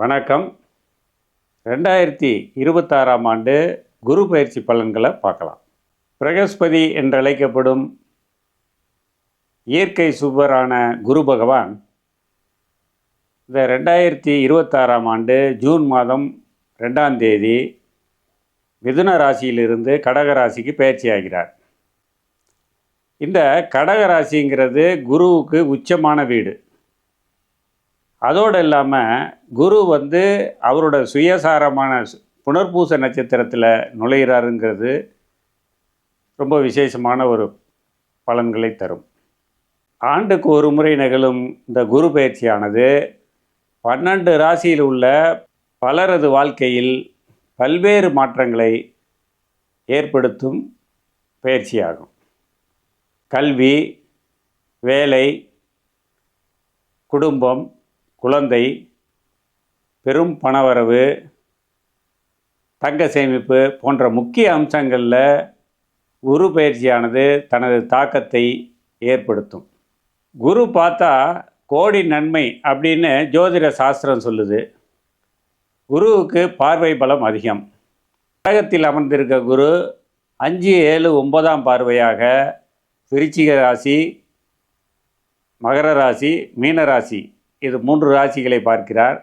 வணக்கம். 2026ஆம் ஆண்டு குரு பயிற்சி பலன்களை பார்க்கலாம். பிரகஸ்பதி என்றழைக்கப்படும் இயற்கை சுபரான குரு பகவான் இந்த 2026ஆம் ஆண்டு ஜூன் மாதம் 2ஆம் தேதி மிதுன ராசியிலிருந்து கடக ராசிக்கு பயிற்சி ஆகிறார். இந்த கடக ராசிங்கிறது குருவுக்கு உச்சமான வீடு. அதோடு இல்லாமல் குரு அவரோட சுயசாரமான புனர்பூச நட்சத்திரத்தில் நுழைகிறாருங்கிறது ரொம்ப விசேஷமான ஒரு பலன்களை தரும். ஆண்டுக்கு ஒரு முறை நிகழும் இந்த குரு பயிற்சியானது 12 ராசியில் உள்ள பலரது வாழ்க்கையில் பல்வேறு மாற்றங்களை ஏற்படுத்தும் பயிற்சியாகும். கல்வி, வேலை, குடும்பம், குழந்தை, பெரும் பணவரவு, தங்க சேமிப்பு போன்ற முக்கிய அம்சங்களில் குரு பயிற்சியானது தனது தாக்கத்தை ஏற்படுத்தும். குரு பார்த்தா கோடி நன்மை அப்படின்னு ஜோதிட சாஸ்திரம் சொல்லுது. குருவுக்கு பார்வை பலம் அதிகம். கடகத்தில் அமர்ந்திருக்க குரு 5, 7, 9ஆம் பார்வையாக விருச்சிக ராசி, மகர ராசி, மீன ராசி, இது 3 ராசிகளை பார்க்கிறார்.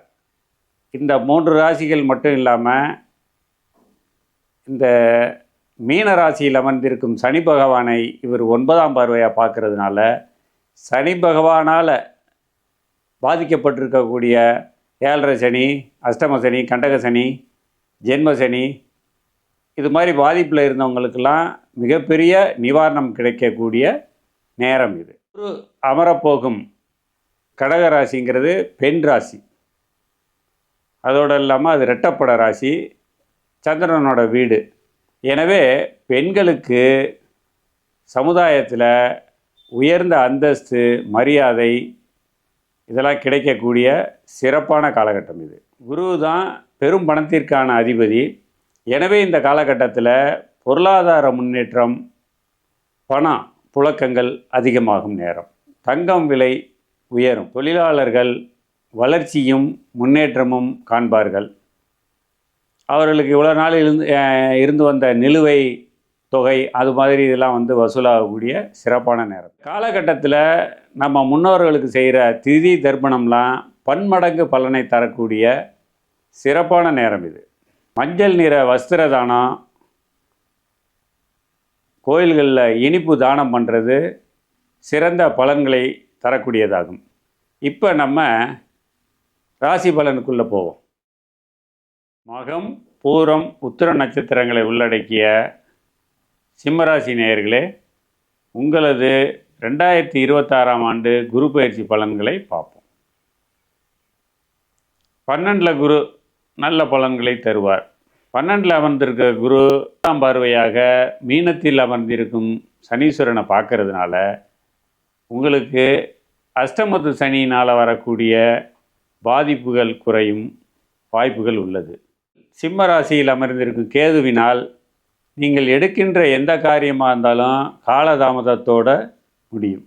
இந்த 3 ராசிகள் மட்டும் இல்லாமல் இந்த மீன ராசியில் அமர்ந்திருக்கும் சனி பகவானை இவர் 9ஆம் பார்வையாக பார்க்கறதுனால சனி பகவானால் பாதிக்கப்பட்டிருக்கக்கூடிய 7.5 சனி, அஷ்டம சனி, கண்டக சனி, ஜென்ம சனி, இது மாதிரி பாதிப்பில் இருந்தவங்களுக்கெல்லாம் மிகப்பெரிய நிவாரணம் கிடைக்கக்கூடிய நேரம் இது. குரு அமரப்போகும் கடக ராசிங்கிறது பெண் ராசி. அதோடு இல்லாமல் அது இரட்டைப்பட ராசி, சந்திரனோட வீடு. எனவே பெண்களுக்கு சமுதாயத்தில் உயர்ந்த அந்தஸ்து, மரியாதை இதெல்லாம் கிடைக்கக்கூடிய சிறப்பான காலகட்டம் இது. குரு தான் பெரும் பணத்திற்கான அதிபதி. எனவே இந்த காலகட்டத்தில் பொருளாதார முன்னேற்றம், பண புழக்கங்கள் அதிகமாகும் நேரம். தங்கம் விலை உயரும். தொழிலாளர்கள் வளர்ச்சியும் முன்னேற்றமும் காண்பார்கள். அவர்களுக்கு இவ்வளோ நாள் இருந்து வந்த நிலுவை தொகை அது மாதிரி இதெல்லாம் வசூலாகக்கூடிய சிறப்பான நேரம். காலகட்டத்தில் நம்ம முன்னோர்களுக்கு செய்கிற திதி தர்ப்பணம்லாம் பன்மடங்கு பலனை தரக்கூடிய சிறப்பான நேரம் இது. மஞ்சள் நிற வஸ்திர தானம், கோயில்களில் இனிப்பு தானம் பண்ணுறது சிறந்த பலன்களை தரக்கூடியதாகும். இப்போ நம்ம ராசி பலனுக்குள்ளே போவோம். மகம், பூரம், உத்திர நட்சத்திரங்களை உள்ளடக்கிய சிம்மராசி நேயர்களே, உங்களது 2026ஆம் ஆண்டு குரு பயிற்சி பலன்களை பார்ப்போம். 12ல் குரு நல்ல பலன்களை தருவார். 12ல் அமர்ந்திருக்க குரு 10ஆம் பார்வையாக மீனத்தில் அமர்ந்திருக்கும் சனீஸ்வரனை பார்க்கறதுனால உங்களுக்கு அஷ்டமத்து சனியினால் வரக்கூடிய பாதிப்புகள் குறையும் வாய்ப்புகள் உள்ளது. சிம்ம ராசியில் அமர்ந்திருக்கும் கேதுவினால் நீங்கள் எடுக்கின்ற எந்த காரியமாக இருந்தாலும் காலதாமதத்தோடு முடியும்.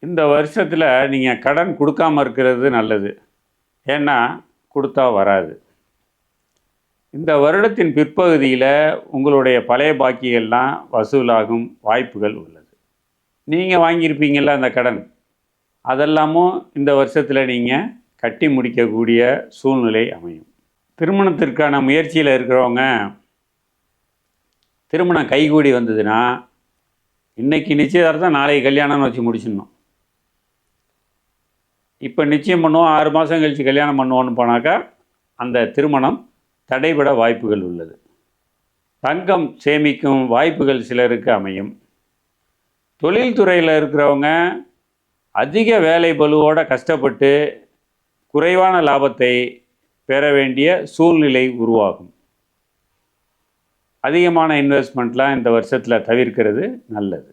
இந்த வருஷத்தில் நீங்கள் கடன் கொடுக்காமல் இருக்கிறது நல்லது. ஏன்னா கொடுத்தா வராது. இந்த வருடத்தின் பிற்பகுதியில் உங்களுடைய பழைய பாக்கியெல்லாம் வசூலாகும் வாய்ப்புகள் உள்ளது. நீங்கள் வாங்கியிருப்பீங்கள அந்த கடன், அதெல்லாமும் இந்த வருஷத்தில் நீங்கள் கட்டி முடிக்கக்கூடிய சூழ்நிலை அமையும். திருமணத்திற்கான முயற்சியில் இருக்கிறவங்க திருமணம் கைகூடி வந்ததுன்னா இன்றைக்கி நிச்சயதார்த்தம், நாளைக்கு கல்யாணம்னு வச்சு முடிச்சிடணும். இப்போ நிச்சயம் பண்ணுவோம், 6 மாதம் கழித்து கல்யாணம் பண்ணுவோன்னு போனாக்கா அந்த திருமணம் தடைபட வாய்ப்புகள் உள்ளது. தங்கம் சேமிக்கும் வாய்ப்புகள் சிலருக்கு அமையும். தொழில்துறையில் இருக்கிறவங்க அதிக வேலை பளுவோடு கஷ்டப்பட்டு குறைவான லாபத்தை பெற வேண்டிய சூழ்நிலை உருவாகும். அதிகமான இன்வெஸ்ட்மெண்ட்லாம் இந்த வருஷத்தில் தவிர்க்கிறது நல்லது.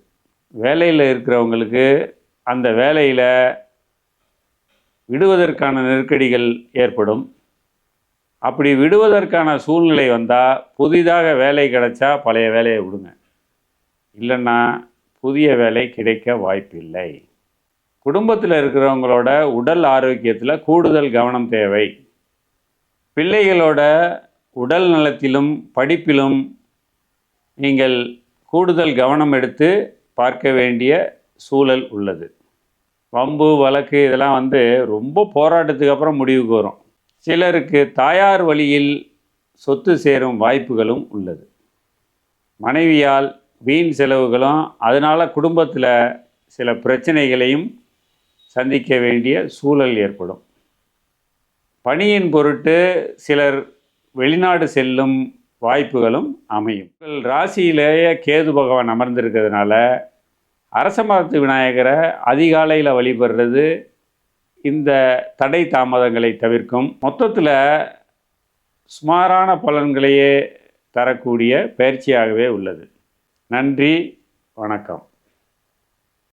வேலையில் இருக்கிறவங்களுக்கு அந்த வேலையில் விடுவதற்கான நெருக்கடிகள் ஏற்படும். அப்படி விடுவதற்கான சூழ்நிலை வந்தால் புதிதாக வேலை கிடைச்சா பழைய வேலையை விடுங்க. இல்லைன்னா புதிய வேலை கிடைக்க வாய்ப்பில்லை. குடும்பத்தில் இருக்கிறவங்களோட உடல் ஆரோக்கியத்தில் கூடுதல் கவனம் தேவை. பிள்ளைகளோட உடல் நலத்திலும் படிப்பிலும் நீங்கள் கூடுதல் கவனம் எடுத்து பார்க்க வேண்டிய சூழல் உள்ளது. வம்பு வழக்கு இதெல்லாம் ரொம்ப போராட்டத்துக்கு அப்புறம் முடிவுக்கு வரும். சிலருக்கு தாயார் வழியில் சொத்து சேரும் வாய்ப்புகளும் உள்ளது. மனைவியால் வீண் செலவுகளும், அதனால் குடும்பத்தில் சில பிரச்சனைகளையும் சந்திக்க வேண்டிய சூழல் ஏற்படும். பணியின் பொருட்டு சிலர் வெளிநாடு செல்லும் வாய்ப்புகளும் அமையும். ராசியிலேயே கேது பகவான் அமர்ந்திருக்கிறதுனால அரச மரத்து விநாயகரை அதிகாலையில் வழிபடுறது இந்த தடை தாமதங்களை தவிர்க்கும். மொத்தத்தில் சுமாரான பலன்களையே தரக்கூடிய பயிற்சியாகவே உள்ளது. நன்றி, வணக்கம்.